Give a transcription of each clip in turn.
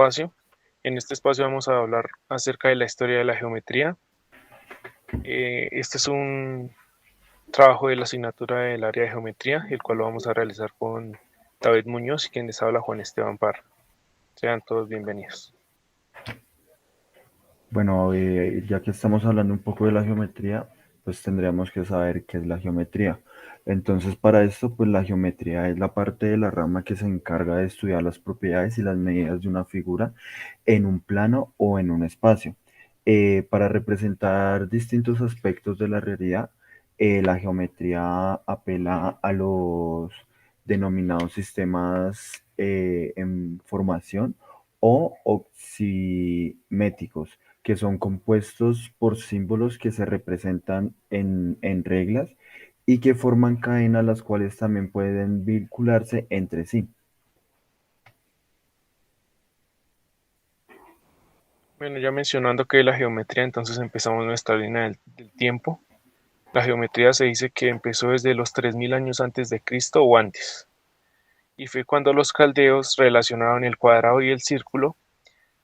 espacio. En este espacio vamos a hablar acerca de la historia de la geometría. Este es un trabajo de la asignatura del área de geometría, el cual lo vamos a realizar con David Muñoz y quien les habla Juan Esteban Parra. Sean todos bienvenidos. Bueno, ya que estamos hablando un poco de la geometría, pues tendríamos que saber qué es la geometría. Entonces, para esto, pues la geometría es la parte de la rama que se encarga de estudiar las propiedades y las medidas de una figura en un plano o en un espacio. Para representar distintos aspectos de la realidad, la geometría apela a los denominados sistemas en formación o oximétricos, que son compuestos por símbolos que se representan en reglas y que forman cadenas las cuales también pueden vincularse entre sí. Bueno, ya mencionando que la geometría, entonces empezamos nuestra línea del tiempo. La geometría se dice que empezó desde los 3000 años antes de Cristo o antes, y fue cuando los caldeos relacionaron el cuadrado y el círculo,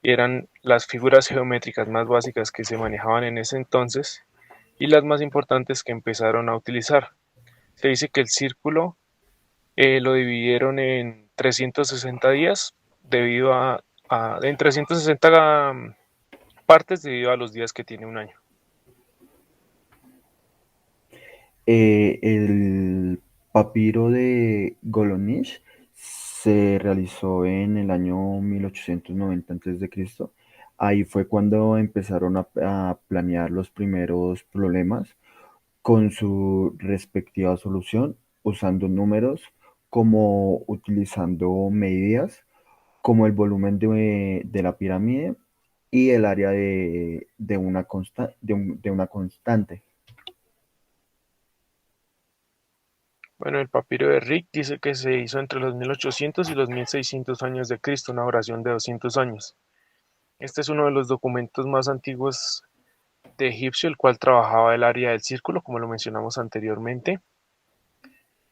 y eran las figuras geométricas más básicas que se manejaban en ese entonces y las más importantes que empezaron a utilizar. Se dice que el círculo lo dividieron en 360 días debido en 360 partes debido a los días que tiene un año. El papiro de Golonish se realizó en el año 1890 a.C. Ahí fue cuando empezaron a planear los primeros problemas con su respectiva solución, usando números como utilizando medidas como el volumen de la pirámide y el área de una constante. Bueno, el papiro de Rick dice que se hizo entre los 1800 y los 1600 años de Cristo, una duración de 200 años. Este es uno de los documentos más antiguos de egipcio, el cual trabajaba el área del círculo, como lo mencionamos anteriormente,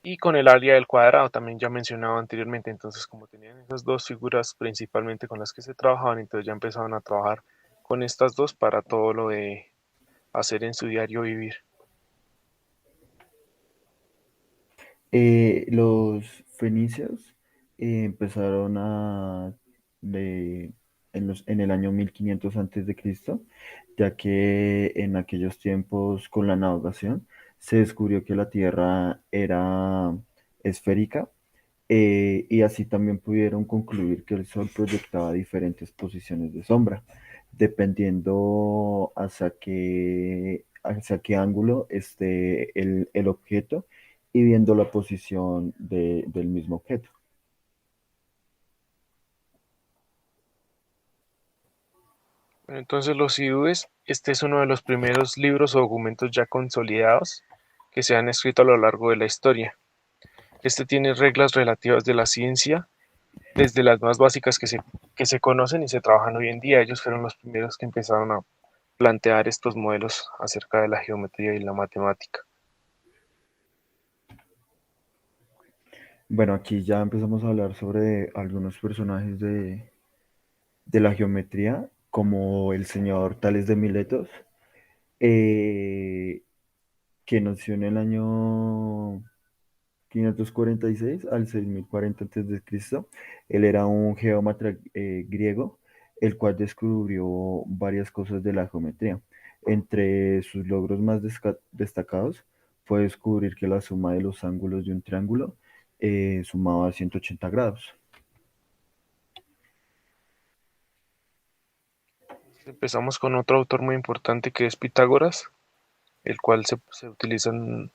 y con el área del cuadrado, también ya mencionado anteriormente. Entonces, como tenían esas dos figuras principalmente con las que se trabajaban, entonces ya empezaban a trabajar con estas dos para todo lo de hacer en su diario vivir. Los fenicios empezaron de- en el año 1500 antes de Cristo, ya que en aquellos tiempos con la navegación se descubrió que la Tierra era esférica, y así también pudieron concluir que el Sol proyectaba diferentes posiciones de sombra, dependiendo hacia qué ángulo esté el objeto y viendo la posición del mismo objeto. Bueno, entonces los hindúes, este es uno de los primeros libros o documentos ya consolidados que se han escrito a lo largo de la historia. Este tiene reglas relativas de la ciencia, desde las más básicas que se conocen y se trabajan hoy en día. Ellos fueron los primeros que empezaron a plantear estos modelos acerca de la geometría y la matemática. Bueno, aquí ya empezamos a hablar sobre algunos personajes de la geometría, como el señor Tales de Miletos, eh, que nació en el año 546 al 6040 a.C. Él era un geómatra griego, el cual descubrió varias cosas de la geometría. Entre sus logros más destacados fue descubrir que la suma de los ángulos de un triángulo sumaba 180 grados. Empezamos con otro autor muy importante que es Pitágoras, el cual se utilizan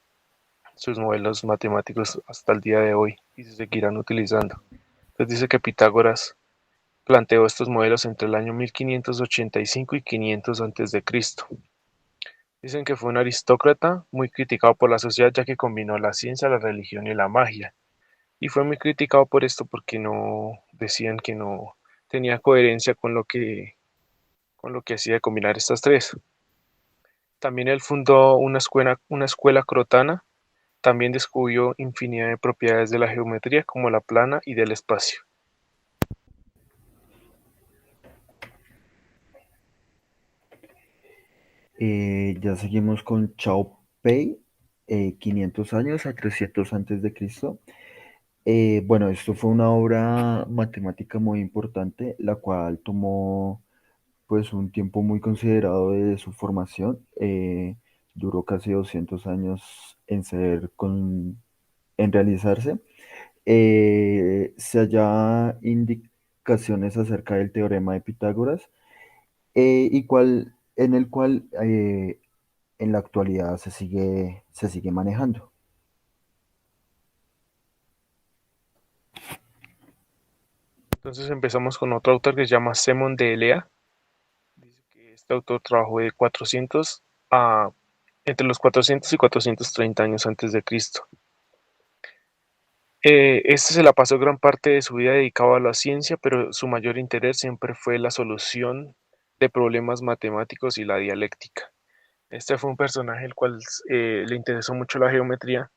sus modelos matemáticos hasta el día de hoy y se seguirán utilizando. Entonces dice que Pitágoras planteó estos modelos entre el año 1585 y 500 antes de Cristo. Dicen que fue un aristócrata muy criticado por la sociedad ya que combinó la ciencia, la religión y la magia. Y fue muy criticado por esto porque no decían que no tenía coherencia con lo que hacía de combinar estas tres. También él fundó una escuela crotana. También descubrió infinidad de propiedades de la geometría como la plana y del espacio. Ya seguimos con Chao Pei, 500 años a 300 antes de Cristo. Bueno, esto fue una obra matemática muy importante, la cual tomó pues un tiempo muy considerado de su formación. Duró casi 200 años en realizarse. Se halla indicaciones acerca del teorema de Pitágoras, en el cual en la actualidad se sigue manejando. Entonces empezamos con otro autor que se llama Semon de Elea. Dice que este autor trabajó de 400 a entre los 400 y 430 años antes de Cristo. Este se la pasó gran parte de su vida dedicado a la ciencia, pero su mayor interés siempre fue la solución de problemas matemáticos y la dialéctica. Este fue un personaje el cual le interesó mucho la geometría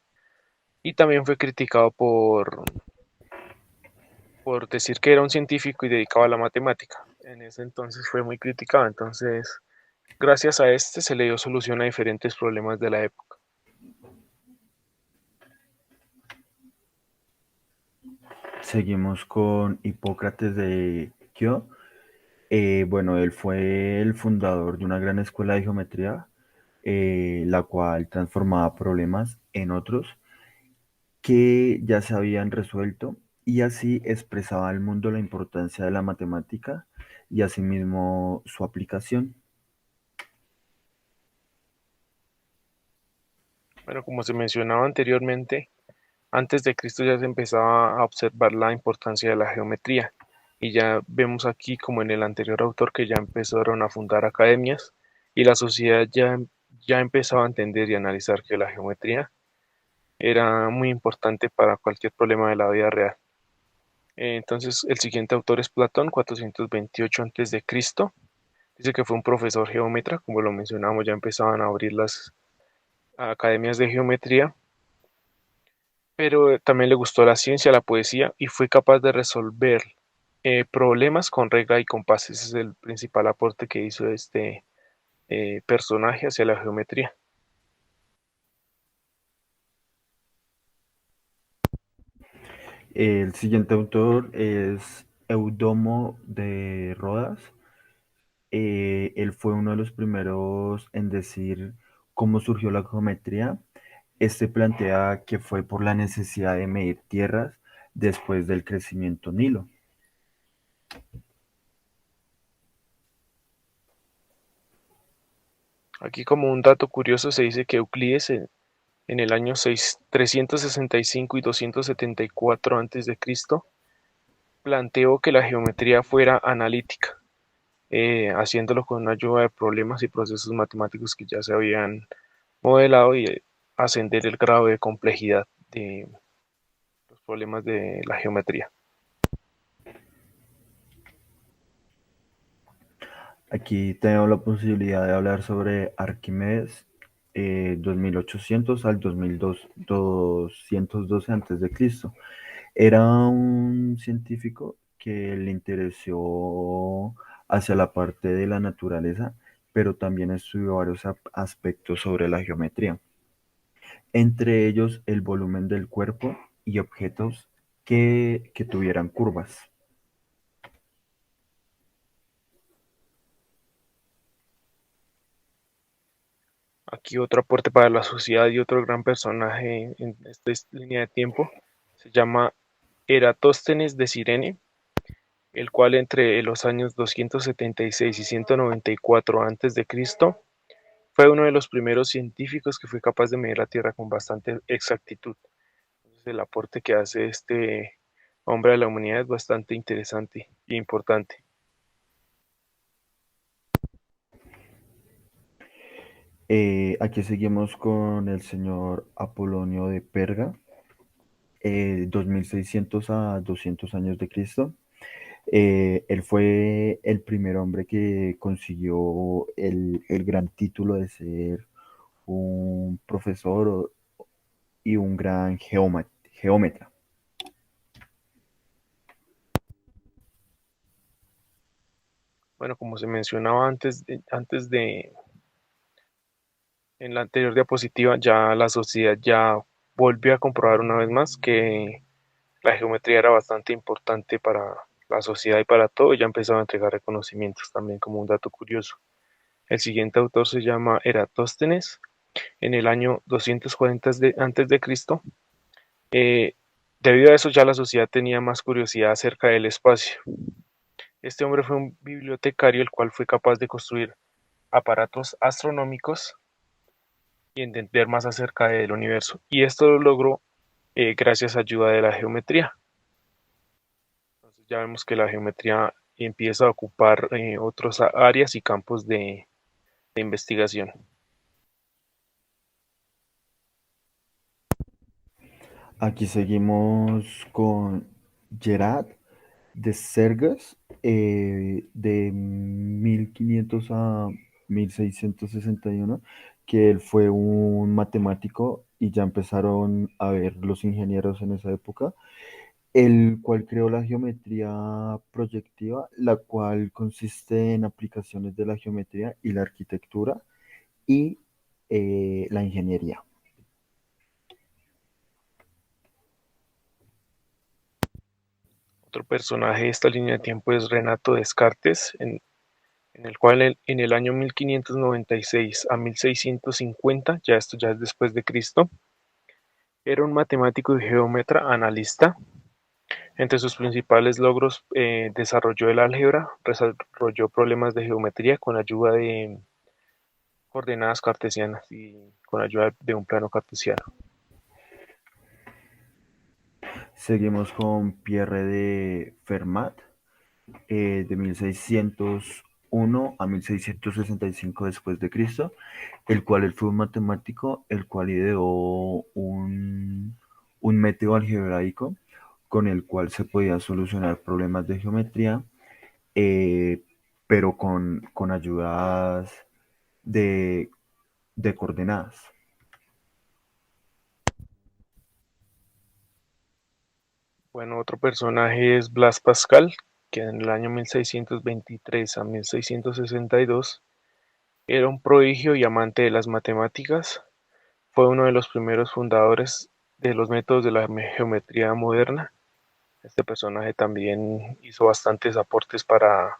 y también fue criticado por decir que era un científico y dedicado a la matemática. En ese entonces fue muy criticado, entonces gracias a este se le dio solución a diferentes problemas de la época. Seguimos con Hipócrates de Kio. Bueno, él fue el fundador de una gran escuela de geometría, la cual transformaba problemas en otros que ya se habían resuelto y así expresaba al mundo la importancia de la matemática y asimismo su aplicación. Bueno, como se mencionaba anteriormente, antes de Cristo ya se empezaba a observar la importancia de la geometría y ya vemos aquí como en el anterior autor que ya empezaron a fundar academias y la sociedad ya empezaba a entender y analizar que la geometría era muy importante para cualquier problema de la vida real. Entonces el siguiente autor es Platón, 428 antes de Cristo. Dice que fue un profesor geómetra, como lo mencionamos, ya empezaban a abrir las academias de geometría, pero también le gustó la ciencia, la poesía y fue capaz de resolver problemas con regla y compás. Ese es el principal aporte que hizo este personaje hacia la geometría. El siguiente autor es Eudomo de Rodas. Él fue uno de los primeros en decir cómo surgió la geometría. Este plantea que fue por la necesidad de medir tierras después del crecimiento Nilo. Aquí como un dato curioso se dice que Euclides en el año 365 y 274 antes de Cristo planteó que la geometría fuera analítica, haciéndolo con ayuda de problemas y procesos matemáticos que ya se habían modelado y ascender el grado de complejidad de los problemas de la geometría. Aquí tenemos la posibilidad de hablar sobre Arquímedes, 2800 al 2212 antes de Cristo. Era un científico que le interesó hacia la parte de la naturaleza, pero también estudió varios aspectos sobre la geometría, entre ellos el volumen del cuerpo y objetos que tuvieran curvas. Aquí otro aporte para la sociedad y otro gran personaje en esta línea de tiempo se llama Eratóstenes de Cirene, el cual entre los años 276 y 194 antes de Cristo fue uno de los primeros científicos que fue capaz de medir la Tierra con bastante exactitud. Entonces, el aporte que hace este hombre a la humanidad es bastante interesante e importante. Aquí seguimos con el señor Apolonio de Perga, 2600 a 200 años de Cristo. Él fue el primer hombre que consiguió el gran título de ser un profesor y un gran geómetra. Bueno, como se mencionaba antes de En la anterior diapositiva ya la sociedad ya volvió a comprobar una vez más que la geometría era bastante importante para la sociedad y para todo, y ya empezaba a entregar reconocimientos también como un dato curioso. El siguiente autor se llama Eratóstenes, en el año 240 antes de Cristo. Eh, Debido a eso ya la sociedad tenía más curiosidad acerca del espacio. Este hombre fue un bibliotecario el cual fue capaz de construir aparatos astronómicos y entender más acerca del universo. Y esto lo logró gracias a ayuda de la geometría. Entonces ya vemos que la geometría empieza a ocupar otras áreas y campos de investigación. Aquí seguimos con Gerard de Sergas, de 1500 a 1661, que él fue un matemático y ya empezaron a ver los ingenieros en esa época, el cual creó la geometría proyectiva, la cual consiste en aplicaciones de la geometría y la arquitectura y la ingeniería. Otro personaje de esta línea de tiempo es Renato Descartes, en el cual en el año 1596 a 1650, ya esto ya es después de Cristo, era un matemático y geómetra analista. Entre sus principales logros desarrolló el álgebra, desarrolló problemas de geometría con ayuda de coordenadas cartesianas y con ayuda de un plano cartesiano. Seguimos con Pierre de Fermat, de 1601 a 1665 después de Cristo, el cual él fue un matemático, el cual ideó un método algebraico con el cual se podía solucionar problemas de geometría, eh, pero con ayudas de, de coordenadas. Bueno, otro personaje es Blas Pascal, que en el año 1623 a 1662 era un prodigio y amante de las matemáticas. Fue uno de los primeros fundadores de los métodos de la geometría moderna. Este personaje también hizo bastantes aportes para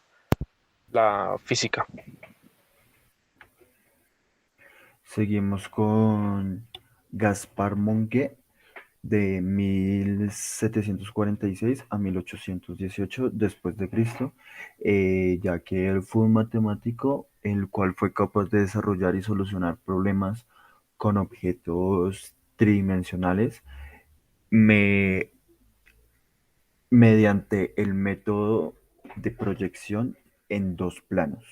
la física. Seguimos con Gaspar Monge, de 1746 a 1818 después de Cristo, ya que él fue un matemático el cual fue capaz de desarrollar y solucionar problemas con objetos tridimensionales me- mediante el método de proyección en dos planos.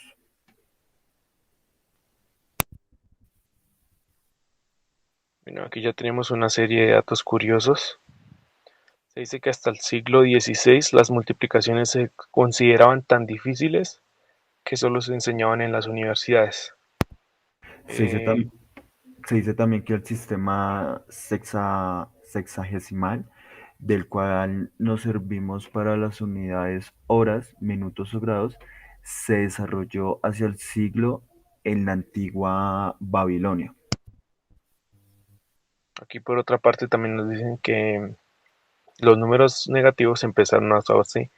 Bueno, aquí ya tenemos una serie de datos curiosos. Se dice que hasta el siglo XVI las multiplicaciones se consideraban tan difíciles que solo se enseñaban en las universidades. Se dice, Eh, se dice también que el sistema sexagesimal, del cual nos servimos para las unidades horas, minutos o grados, se desarrolló hacia el siglo en la antigua Babilonia. Aquí por otra parte también nos dicen que los números negativos empezaron a usarse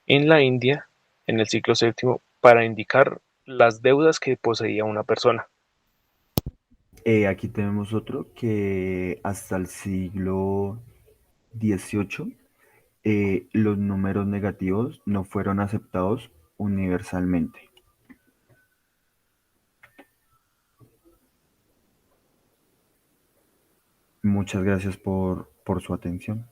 en la India en el siglo VII para indicar las deudas que poseía una persona. Aquí tenemos otro que hasta el siglo XVIII los números negativos no fueron aceptados universalmente. Muchas gracias por su atención.